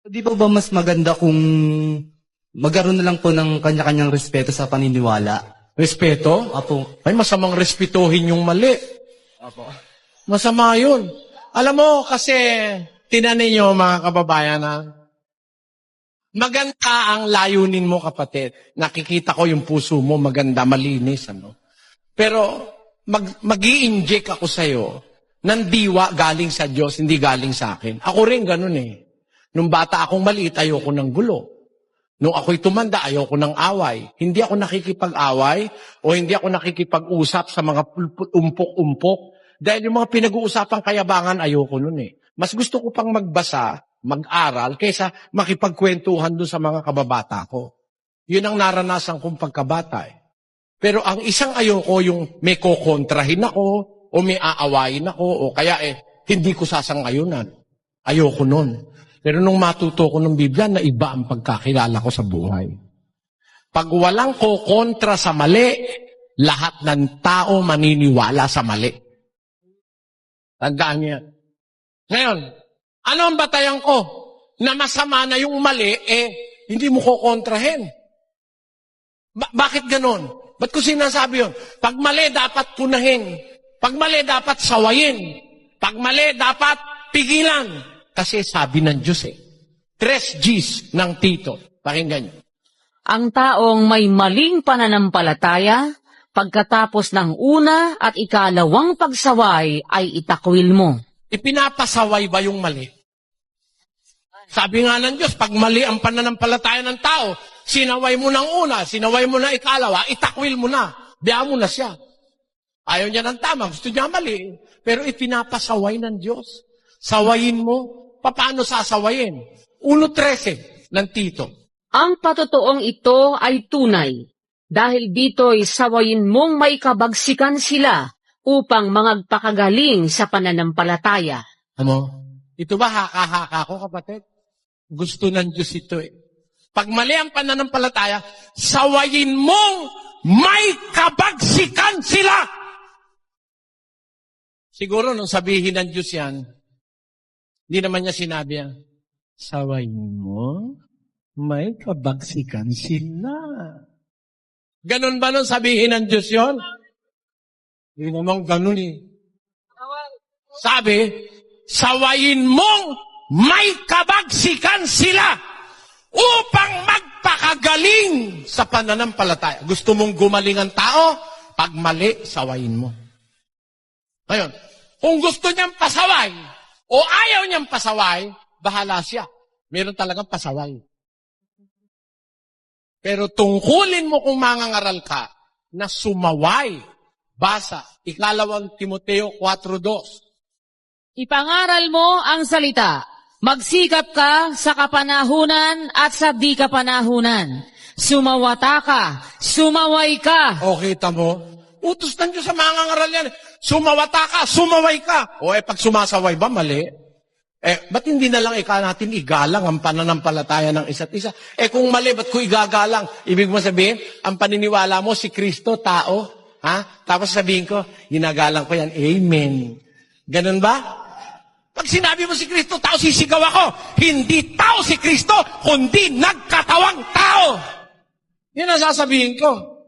Di ba mas maganda kung magkaroon na lang po ng kanya-kanyang respeto sa paniniwala? Respeto? Apo. Ay, masamang respetuhin yung mali. Apo. Masama yun. Alam mo, kasi, tinanin nyo mga kababayan na, maganda ang layunin mo, kapatid. Nakikita ko yung puso mo, maganda, malinis, ano. Pero, mag-i-inject ako sa'yo ng diwa galing sa Diyos, hindi galing sa akin. Ako rin ganun eh. Nung bata akong maliit, ayoko ng gulo. Nung ako'y tumanda, ayoko ng away. Hindi ako nakikipag-away o hindi ako nakikipag-usap sa mga umpok-umpok. Dahil yung mga pinag-uusapang kayabangan, ayoko nun eh. Mas gusto ko pang magbasa, mag-aral, kaysa makipagkwentuhan dun sa mga kababata ko. Yun ang naranasan kong pagkabata eh. Pero ang isang ayoko, yung may kokontrahin ako, o may aawayin ako, o kaya hindi ko sasangayunan. Ayoko nun. Pero nung matuto ko ng Biblia, na iba ang pagkakilala ko sa buhay. Pag walang kokontra sa mali, lahat ng tao maniniwala sa mali. Tandaan niya. Ngayon, ano ang batayan ko? Na masama na yung mali, hindi mo kokontrahin. Bakit ganon? Ba't ko sinasabi yun? Pag mali, dapat punahin. Pag mali, dapat sawayin. Pag mali, dapat pigilan. Kasi sabi ng Diyos 3 Gs ng Tito. Pakinggan niyo. Ang taong may maling pananampalataya, pagkatapos ng una at ikalawang pagsaway ay itakwil mo. Ipinapasaway ba yung mali? Sabi nga ng Diyos, pag mali ang pananampalataya ng tao, sinaway mo ng una, sinaway mo ng ikalawa, itakwil mo na. Biyaan mo na siya. Ayaw niya ng tama, gusto niya mali. Pero ipinapasaway ng Diyos. Sawayin mo. Paano sasawayin? 1:13 ng Tito. Ang patotoong ito ay tunay, dahil dito'y sawayin mong may kabagsikan sila upang magpakagaling sa pananampalataya. Ano? Ito ba haka-haka ko, kapatid? Gusto ng Diyos ito eh. Pag mali ang pananampalataya, sawayin mong may kabagsikan sila. Siguro nung sabihin ng Diyos yan, hindi naman niya sinabi yan, sawayin mo, may kabagsikan sila. Ganon ba nung sabihin ng Diyos yun? Hindi naman ganon eh. Sabi, sawayin mong may kabagsikan sila upang magpakagaling sa pananampalataya. Gusto mong gumaling ang tao? Pag mali, sawayin mo. Ngayon, kung gusto niyang pasaway, o ayaw niyang pasaway, bahala siya. Meron talagang pasaway. Pero tungkulin mo kung mangangaral ka na sumaway. Basa, 2 Timoteo 4:2. Ipangaral mo ang salita. Magsikap ka sa kapanahunan at sa di kapanahunan. Sumawata ka, sumaway ka. O, kita mo? Utos ng Diyos sa mangangaral yan. Sumawata ka, sumaway ka. O, pag sumasaway ba, mali? Ba't hindi na lang natin igalang ang pananampalataya ng isa't isa? Kung mali, ba't ko igagalang? Ibig mo sabihin, ang paniniwala mo, si Kristo, tao. Ha? Tapos sabihin ko, ginagalang ko yan, amen. Ganun ba? Pag sinabi mo si Kristo, tao, sisigaw ako. Hindi tao si Kristo, kundi nagkatawang tao. Yan ang sasabihin ko.